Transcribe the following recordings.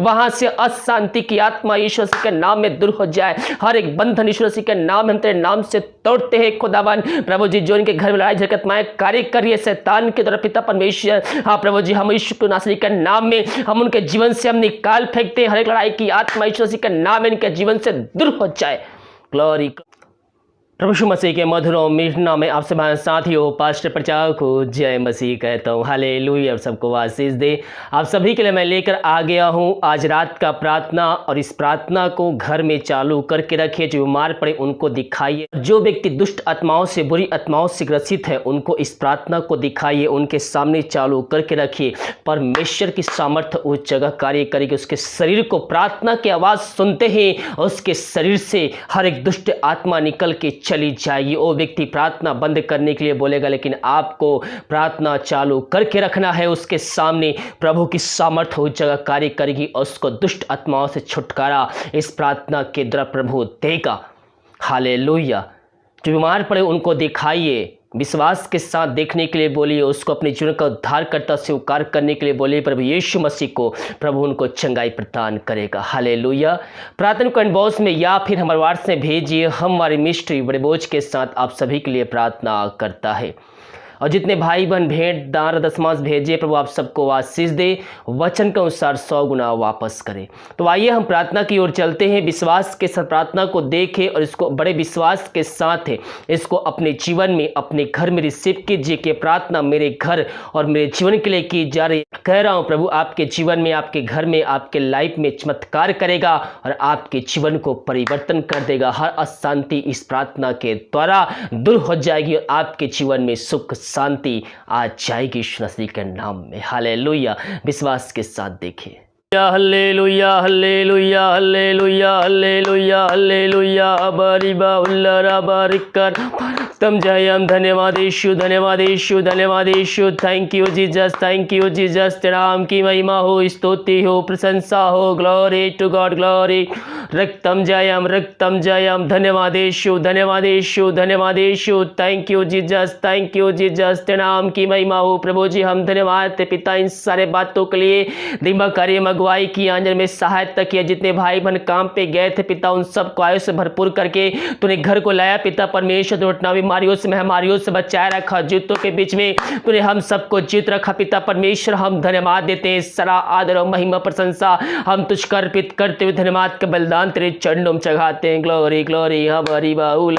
वहां से अशांति की आत्मा यीशु मसीह के नाम में दूर हो जाए। हर एक बंधन यीशु मसीह के नाम में हम तेरे नाम से तोड़ते हैं खुदावन। प्रभु जी, जो इनके घर में लड़ाई झगड़त माए कार्य करिए शैतान की तरफ पिता परमेश्वर, हाँ प्रभु जी, हम यीशु नासरी के नाम में हम उनके जीवन से हम निकाल फेंकते हैं। हर एक लड़ाई की आत्मा यीशु मसीह के नाम में इनके जीवन से दूर हो जाए। ग्लोरी प्रभु यीशु मसीह के मधुर और मीठ नाम में आपसे भाई साथियों पास्टर प्रचार को जय मसीह कहता हूँ। हालेलुया। आप सबको आशीष दे। आप सभी के लिए मैं लेकर आ गया हूँ आज रात का प्रार्थना, और इस प्रार्थना को घर में चालू करके रखिए। जो बीमार पड़े उनको दिखाइए, जो व्यक्ति दुष्ट आत्माओं से बुरी आत्माओं से ग्रसित है उनको इस प्रार्थना को दिखाइए, उनके सामने चालू करके रखिए। परमेश्वर की सामर्थ्य उस जगह कार्य करेगी। उसके शरीर को प्रार्थना की आवाज़ सुनते ही उसके शरीर से हर एक दुष्ट आत्मा निकल के चली जाएगी। वो व्यक्ति प्रार्थना बंद करने के लिए बोलेगा, लेकिन आपको प्रार्थना चालू करके रखना है। उसके सामने प्रभु की सामर्थ्य उस जगह कार्य करेगी और उसको दुष्ट आत्माओं से छुटकारा इस प्रार्थना के द्वारा प्रभु देगा। हालेलुया। जो बीमार पड़े उनको दिखाइए, विश्वास के साथ देखने के लिए बोलिए, उसको अपने जीवन का उद्धारकर्ता स्वीकार करने के लिए बोलिए। प्रभु यीशु मसीह को प्रभु उनको चंगाई प्रदान करेगा। हालेलुया। प्रार्थना कमेंट बॉक्स में या फिर हमारे व्हाट्सएप में भेजिए। हमारी मिस्ट्री बड़े बोझ के साथ आप सभी के लिए प्रार्थना करता है। और जितने भाई बहन भेंट दान दशमांश भेजे, प्रभु आप सबको आशीष दे, वचन के अनुसार 100 गुना वापस करे। तो आइए हम प्रार्थना की ओर चलते हैं। विश्वास के साथ प्रार्थना को देखें और इसको बड़े विश्वास के साथ है इसको अपने जीवन में अपने घर में रिसीव कीजिए कि प्रार्थना मेरे घर और मेरे जीवन के लिए की जा रही। कह रहा हूँ प्रभु आपके जीवन में, आपके घर में, आपके लाइफ में चमत्कार करेगा और आपके जीवन को परिवर्तन कर देगा। हर अशांति इस प्रार्थना के द्वारा दूर हो जाएगी और आपके जीवन में सुख शांति आ जाएगी यीशु मसीह के नाम में। हालेलुया। विश्वास के साथ देखिए। हल्लेलुया हल्लेलुया हल्लेलुया हल्लेलुया हल्लेलुया। अबरिबा उल्लरा बारिकर तम जयम। धन्यवाद यीशु, धन्यवाद यीशु, धन्यवाद Yeshu. Thank you Jesus, thank you Jesus. तेरा नाम की महिमा हो, स्तुति हो, प्रशंसा हो। Glory to God, glory. रक्तम जयम, रक्तम जयम। धन्यवाद यीशु, धन्यवाद यीशु, धन्यवाद Yeshu. Thank you Jesus, thank you Jesus. तेरा नाम की महिमा हो। प्रभु जी हम धन्यवाद पिता इन सारे बातों के लिए। दिमाग कार्य अगुवाई की, आंजन में सहायता किया। जितने भाई बहन काम पे गए थे पिता उन सबको आयु से भरपूर करके तूने घर को लाया पिता परमेश्वर। दुर्घटना बीमारियों से महामारियों से बचाए रखा। जीतों के बीच में तूने हम सबको जीत रखा पिता परमेश्वर। हम धन्यवाद देते हैं। सारा आदर और महिमा प्रशंसा हम तुझको अर्पित करते हुए धन्यवाद का बलिदान तेरे चरणों में चढ़ाते हैं। ग्लोरी ग्लोरी हमारी बाउल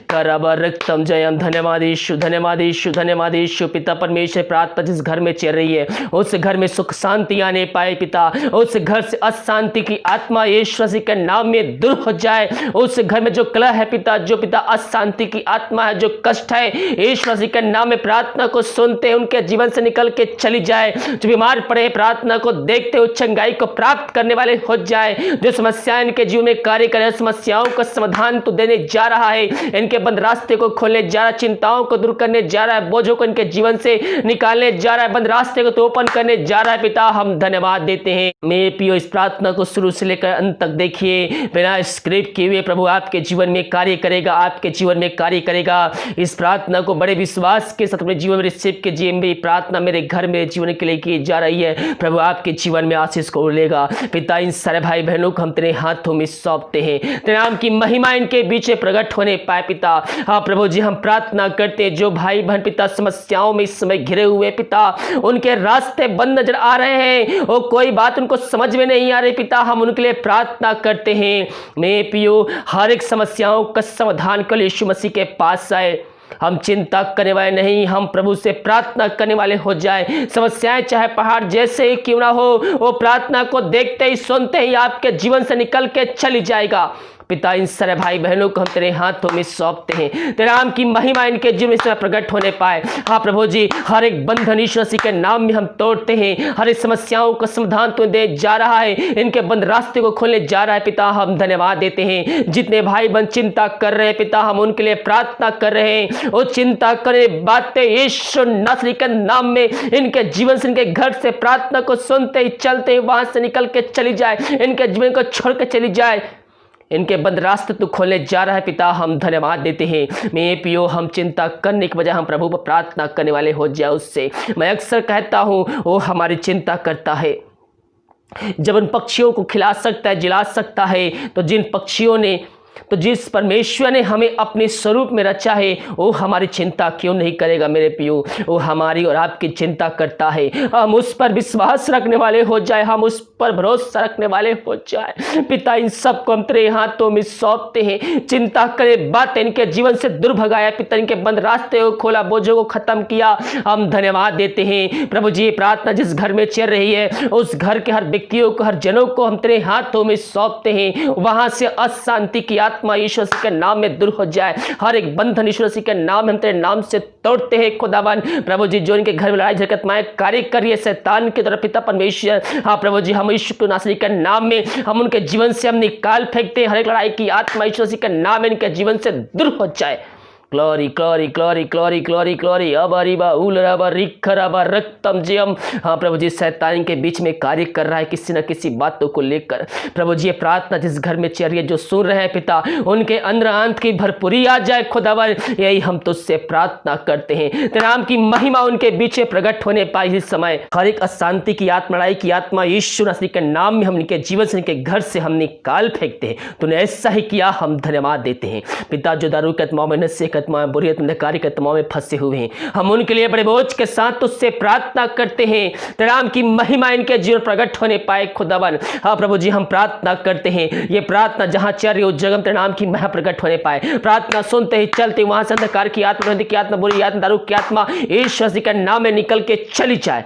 कराबर रक्तम जयम। धन्यवाद यीशु, धन्यवाद यीशु, धन्यवाद यीशु। पिता परमेश्वर प्रार्थना जिस घर में चल रही है उस घर में सुख शांति आने पाए पिता। उस घर से अशांति की आत्मा यीशु मसीह के नाम में दूर हो जाए। उस घर में जो कलह है पिता, जो पिता अशांति की आत्मा है, जो कष्ट है, यीशु मसीह के नाम में प्रार्थना को सुनते हैं उनके जीवन से निकल के चली जाए। जो बीमार पड़े प्रार्थना को देखते हुए चंगाई को प्राप्त करने वाले हो जाए। जो समस्याएं इनके जीवन में कार्य करे, समस्याओं का समाधान तो देने जा रहा है। इनके बंद रास्ते को खोलने जा रहा है, चिंताओं को दूर करने जा रहा है, बोझों को इनके जीवन से निकालने जा रहा है, बंद रास्ते को तो ओपन करने जा रहा है पिता। हम धन्यवाद देते हैं। मेरे प्रियो इस प्रार्थना को शुरू से लेकर अंत तक देखिए। बिना स्क्रिप्ट किए हुए प्रभु आपके जीवन में कार्य करेगा, आपके जीवन में कार्य करेगा। इस प्रार्थना को बड़े विश्वास के साथ अपने जीवन में रिसीव कीजिए। मेरी प्रार्थना मेरे घर मेरे जीवन के लिए की जा रही है। प्रभु आपके जीवन में आशीष को लेगा पिता। इन सारे भाई बहनों को हम तेरे हाथों में सौंपते हैं। तेरे नाम की महिमा इनके बीच प्रकट होने पाए पिता। हाँ प्रभु जी हम प्रार्थना करते हैं जो भाई बहन पिता समस्याओं में इस समय घिरे हुए पिता, उनके रास्ते बंद नजर आ रहे हैं, वो कोई बात उनको समझ में नहीं आ रही पिता। हम उनके लिए प्रार्थना करते हैं। मेरे प्रियो हर एक समस्याओं का समाधान के लिए यीशु मसीह के पास आए। हम चिंता करने वाले नहीं, हम प्रभु से प्रार्थना करने वाले हो जाए। समस्याएं चाहे पहाड़ जैसे ही क्यों ना हो, वो प्रार्थना को देखते ही सुनते ही आपके जीवन से निकल के चली जाएगा पिता। इन सारे भाई बहनों को हम तेरे हाथों में सौंपते हैं। तेरे नाम की महिमा इनके जीवन में प्रकट होने पाए। हाँ प्रभु जी हर एक बंधन यीशु मसीह के नाम में हम तोड़ते हैं। हर एक समस्याओं का समाधान तो दे जा रहा है, इनके बंद रास्ते को खोलने जा रहा है पिता। हम धन्यवाद देते हैं। जितने भाई बहन चिंता कर रहे हैं पिता, हम उनके लिए प्रार्थना कर रहे हैं। वो चिंता करे बातें यीशु नासरी के नाम में इनके जीवन से, इनके घर से प्रार्थना को सुनते ही चलते ही वहां से निकल के चली जाए, इनके जीवन को छोड़ के चली जाए। इनके बंद रास्ते तो खोलने जा रहा है पिता। हम धन्यवाद देते हैं। मेरे प्रियो हम चिंता करने की बजाय हम प्रभु पर प्रार्थना करने वाले हो जाए। उससे मैं अक्सर कहता हूँ वो हमारी चिंता करता है, जब उन पक्षियों को खिला सकता है, जिला सकता है, तो जिस परमेश्वर ने हमें अपने स्वरूप में रचा है वो हमारी चिंता क्यों नहीं करेगा मेरे प्रियो। वो हमारी और आपकी चिंता करता है। हम उस पर विश्वास रखने वाले हो जाए, हम उस पर भरोसा रखने वाले हो जाए। पिता, इन सबको हम तेरे हाथों में सौंपते हैं। चिंता करे बात इनके जीवन से दूर भगाया पिता, इनके बंद रास्ते को खोला, बोझों को खत्म किया। हम धन्यवाद देते हैं प्रभु जी। प्रार्थना जिस घर में चल रही है उस घर के हर व्यक्तियों को, हर जनों को हम तेरे हाथों में सौंपते हैं। वहां से अशांति की आत्मा यीशु मसीह के नाम में दूर हो जाए। हर एक बंधन यीशु मसीह के नाम में हम तेरे नाम से तोड़ते हैं खुदावन। प्रभु जी, जो इनके घर में लड़ाई झगड़त माए कार्य करिए शैतान की तरफ पिता परमेश्वर। हाँ प्रभु जी, हम यीशु नासरी के नाम में हम उनके जीवन से हम निकाल फेंकते हैं। हर एक लड़ाई की आत्मा यीशु मसीह के नाम में इनके जीवन से दूर हो जाए। Glory glory glory glory glory glory अबरीबा उलरबा रिखरबा रक्तम जयम। हाँ प्रभु जी, शैतान के बीच में कार्य कर रहा है किसी न किसी बातों को लेकर। प्रभु जी, प्रार्थना जिस घर में चल रही है, जो सुन रहे हैं पिता, उनके अंदर अंत की भरपूरी आ जाए खुदावन। यही हम तुझसे प्रार्थना करते हैं। तेरे नाम की महिमा उनके बीच प्रकट होने पाए इस समय। हर एक अशांति की आत्मा, लड़ाई की आत्मा यीशु मसीह के नाम में हम इनके जीवन से, इनके घर से हम निकाल फेंकते हैं। तूने ऐसा ही किया, हम धन्यवाद देते हैं पिता। जो दारू के आत्माओं में, नशे बुरी अंधकारी के आत्माओं में फंसे हुए हैं, हम उनके लिए बड़े बोझ के साथ तुझसे प्रार्थना करते हैं। तेरे नाम की महिमा इनके जीवन प्रकट होने पाए खुदावन। हाँ प्रभु जी, हम प्रार्थना करते हैं। ये प्रार्थना जहां चल रही हो जगह तेरे नाम की महिमा प्रकट होने पाए। प्रार्थना सुनते ही चलते वहां से अंधकार की आत्मा, की आत्मा, बुरी आत्मा, दारू की आत्मा यीशु मसीह के नाम में निकल के चली जाए।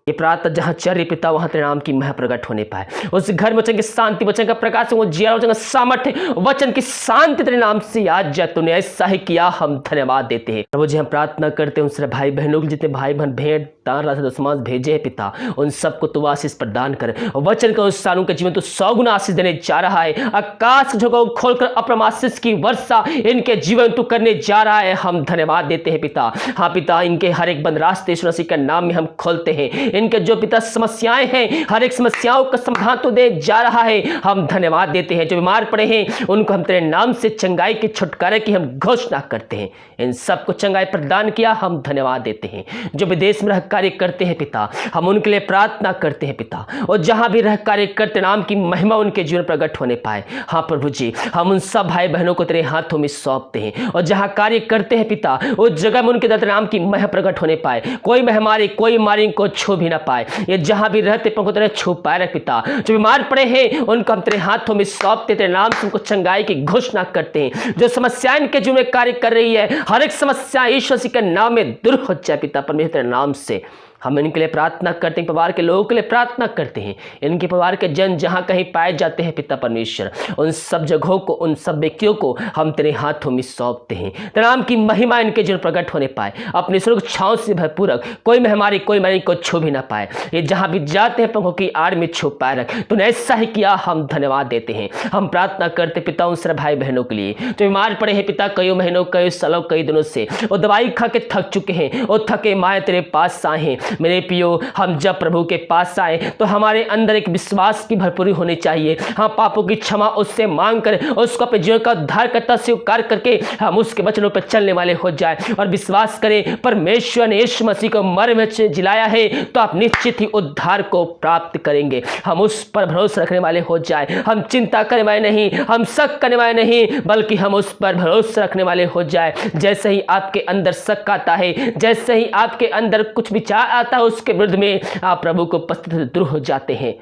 ये प्रार्थना जहां चल रही पिता, वहां तेरे नाम की महिमा प्रकट होने पाए। उस घर में वचन की शांति, वचन का प्रकाश, वचन का सामर्थ्य, वचन की शांति तेरे नाम से आज जाए। तूने ऐसा ही किया, हम धन्यवाद देते हैं प्रभु जी। हम प्रार्थना करते हैं उन भाई बहनों के, जितने भाई बहन भेंट दान राशि दशमांश भेजे हैं पिता, उन सबको तू आशीष प्रदान कर। वचन के अनुसार उनके जीवन तो 100 गुना आशीष देने जा रहा है। आकाश को खोलकर अपरम आशीष की वर्षा इनके जीवन तू करने जा रहा है। हम धन्यवाद देते हैं पिता। हाँ पिता, इनके हर एक बंद रास्ते यीशु मसीह के नाम में हम खोलते हैं। इनके जो पिता समस्याएं हैं, हर एक समस्याओं का समाधान तो दे जा रहा है। हम धन्यवाद देते हैं। जो बीमार पड़े हैं उनको हम तेरे नाम से चंगाई की, छुटकारे की हम घोषणा करते हैं। इन सबको चंगाई प्रदान किया, हम धन्यवाद देते हैं। जो विदेश में रह कार्य करते हैं पिता, हम उनके लिए प्रार्थना करते हैं पिता, और जहां भी रह कार्य करते नाम की महिमा उनके जीवन प्रकट होने पाए। हाँ प्रभु जी, हम उन सब भाई बहनों को तेरे हाथों में सौंपते हैं, और जहां कार्य करते हैं पिता, उस जगह में उनके नाम की महिमा प्रकट होने पाए। कोई महामारी, कोई बीमारी को छू भी ना पाए। ये जहां भी रहते को तेरे छू पाए रख पिता। जो बीमार पड़े हैं उनको हम तेरे हाथों में सौंपते, तेरे नाम से उनको चंगाई की घोषणा करते हैं। जो समस्याएं इनके जीवन में कार्य कर रही है, हर एक समस्या यीशु मसीह के नाम में दूर हो जाए पिता परमेश्वर तेरे नाम से। हम इनके लिए प्रार्थना करते हैं, परिवार के लोगों के लिए प्रार्थना करते हैं। इनके परिवार के जन जहां कहीं पाए जाते हैं पिता परमेश्वर, उन सब जगहों को, उन सब व्यक्तियों को हम तेरे हाथों में सौंपते हैं। तेरे नाम की महिमा इनके जीवन प्रकट होने पाए। अपनी सुरक्षा छांव से भरपूर, कोई महामारी, कोई मरी को छू भी ना पाए। ये जहां भी जाते हैं पंखों की आड़ में छुप पाए रख। तूने ऐसा ही किया, हम धन्यवाद देते हैं। हम प्रार्थना करते पिता उन सारे भाई बहनों के लिए जो बीमार पड़े हैं पिता, कई महीनों, कई सालों, कई दिनों से वो दवाई खा के थक चुके हैं। वो थके माए तेरे पास आए हैं। मेरे पियो, हम जब प्रभु के पास आए तो हमारे अंदर एक विश्वास की भरपूरी होनी चाहिए। हम पापों की क्षमा उससे मांग कर, उसको अपने जीवन का उद्धार करता स्वीकार करके हम उसके वचनों पर चलने वाले हो जाए, और विश्वास करें परमेश्वर ने यीशु मसीह को मर में जिलाया है तो आप निश्चित ही उद्धार को प्राप्त करेंगे। हम उस पर भरोसा रखने वाले हो जाए। हम चिंता करने वाले नहीं, हम शक करने वाले नहीं, बल्कि हम उस पर भरोसा रखने वाले हो जाए। जैसे ही आपके अंदर शक आता है, जैसे ही आपके अंदर कुछ विचार आता है, उसके विरुद्ध में आप प्रभु को उपस्थित दूर हो जाते हैं।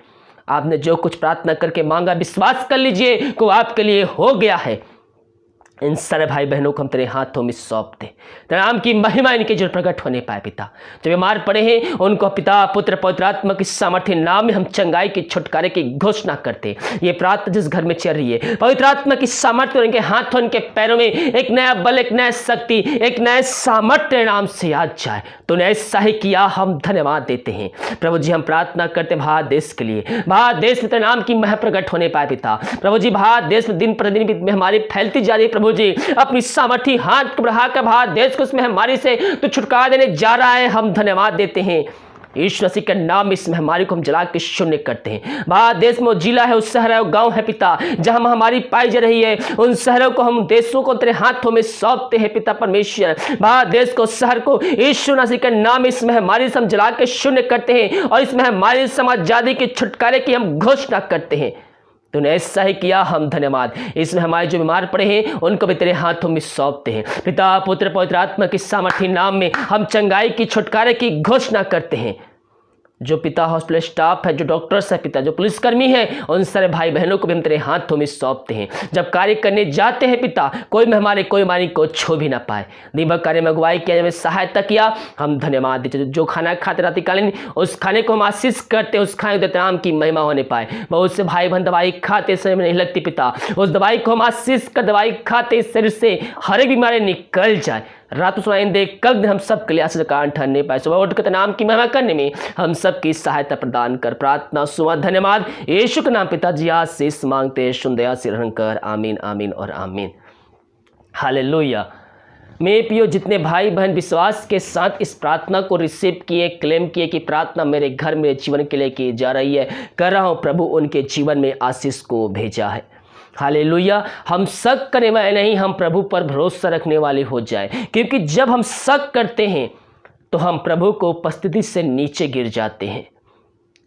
आपने जो कुछ प्रार्थना करके मांगा, विश्वास कर लीजिए कि वो आपके लिए हो गया है। इन सारे भाई बहनों को हम तेरे हाथों में सौंपते, तेरे नाम की महिमा इनके जीवन प्रकट होने पाए पिता। जो बीमार पड़े हैं उनको पिता, पुत्र, पवित्र आत्मा की सामर्थ्य नाम में हम चंगाई की, छुटकारे की घोषणा करते। ये प्रार्थना जिस घर में चल रही है, पवित्र आत्मा की सामर्थ्य उनके हाथों, उनके पैरों में एक नया बल, एक नया शक्ति, एक नया सामर्थ्य नाम से आ जाए। तूने ऐसा ही किया, हम धन्यवाद देते हैं प्रभु जी। हम प्रार्थना करते भारत देश के लिए। भारत देश में तेरे नाम की महिमा प्रकट होने पाए पिता। प्रभु जी, भारत देश में दिन प्रतिदिन महामारी फैलती जा रही है प्रभु जी। अपनी सामर्थी हाथ को बढ़ाकर भारत देश को इस महामारी से तो छुटकारा देने जा रहा है। हम धन्यवाद देते हैं यीशु मसीह के नाम इस महामारी को हम जला के शून्य करते हैं। भारत देश में जिला है, उस शहर है, गांव है पिता, जहां महामारी पाई जा रही है, उन शहरों को हम, देशों को तेरे हाथों में सौंपते हैं पिता परमेश्वर। भारत देश को, शहर को यीशु मसीह के नाम इस महामारी से हम जला के शून्य करते हैं और इस महामारी से आजादी के छुटकारे की हम घोषणा करते हैं। तूने ऐसा ही किया, हम धन्यवाद। इसमें हमारे जो बीमार पड़े हैं उनको भी तेरे हाथों में सौंपते हैं। पिता, पुत्र, पवित्र आत्मा की सामर्थी नाम में हम चंगाई की, छुटकारे की घोषणा करते हैं। जो पिता हॉस्पिटल स्टाफ है, जो डॉक्टर्स है पिता, जो पुलिसकर्मी है, उन सारे भाई बहनों को भी हम तेरे हाथों में सौंपते हैं। जब कार्य करने जाते हैं पिता, कोई हमारे कोई मानी को छू भी ना पाए। दिन भर कार्य में अगुवाई किया, हमें सहायता किया, हम धन्यवाद देते। जो खाना खाते रात्रिकालीन, उस खाने को हम आशीष करते, उस खाने देते नाम की महिमा होने पाए। बहुत से भाई बहन दवाई खाते समय में नहीं लगती पिता, उस दवाई को हम आशीष कर, दवाई खाते शरीर से हर एक बीमारी निकल जाए। रात सुनाई दे, कल दिन हम सब के लिए आशीष कारण ठहरने पाए। सुबह उठकर नाम की महिमा करने में हम सबकी सहायता प्रदान कर। प्रार्थना सुबह धन्यवाद यीशु के नाम पिताजी आशीष मांगते, सुंदया से रहन कर। आमीन, आमीन और आमीन। हालेलुया। मेरे प्रियो, जितने भाई बहन विश्वास के साथ इस प्रार्थना को रिसीव किए, क्लेम किए कि प्रार्थना मेरे घर, मेरे जीवन के लिए की जा रही है, कर रहा हूँ, प्रभु उनके जीवन में आशीष को भेजा है। हालेलुया। हम शक करने वाले नहीं, हम प्रभु पर भरोसा रखने वाले हो जाए, क्योंकि जब हम शक करते हैं तो हम प्रभु को उपस्थिति से नीचे गिर जाते हैं।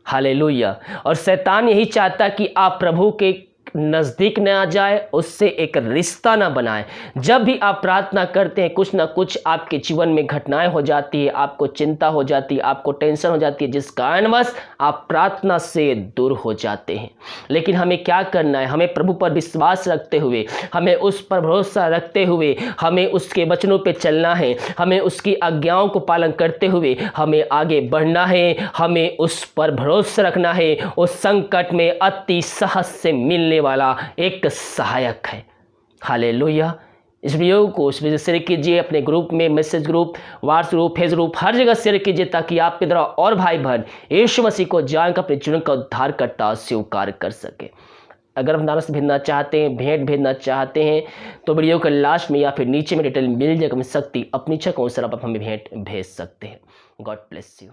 हालेलुया। और शैतान यही चाहता कि आप प्रभु के नज़दीक न आ जाए, उससे एक रिश्ता ना बनाए। जब भी आप प्रार्थना करते हैं, कुछ ना कुछ आपके जीवन में घटनाएं हो जाती है, आपको चिंता हो जाती है, आपको टेंशन हो जाती है, जिस कारणवश आप प्रार्थना से दूर हो जाते हैं। लेकिन हमें क्या करना है? हमें प्रभु पर विश्वास रखते हुए, हमें उस पर भरोसा रखते हुए, हमें उसके वचनों पर चलना है, हमें उसकी आज्ञाओं को पालन करते हुए हमें आगे बढ़ना है, हमें उस पर भरोसा रखना है। उस संकट में अति सहज से मिलने वाला एक सहायक है। हालेलुया। इस वीडियो को शेयर कीजिए अपने ग्रुप में, message group, WhatsApp group, face group, हर जगह शेयर कीजिए, ताकि आपके द्वारा और भाई बहन यीशु मसीह को जानकर अपने जीवन का उद्धार करता स्वीकार कर सके। अगर आप नारस भेजना चाहते हैं, भेंट भेजना चाहते हैं, तो वीडियो के लास्ट में या फिर नीचे में डिटेल मिल जाएगा, मिल सकती अपनी इच्छा को अनुसार आप हमें भेंट भेज सकते हैं। God bless you.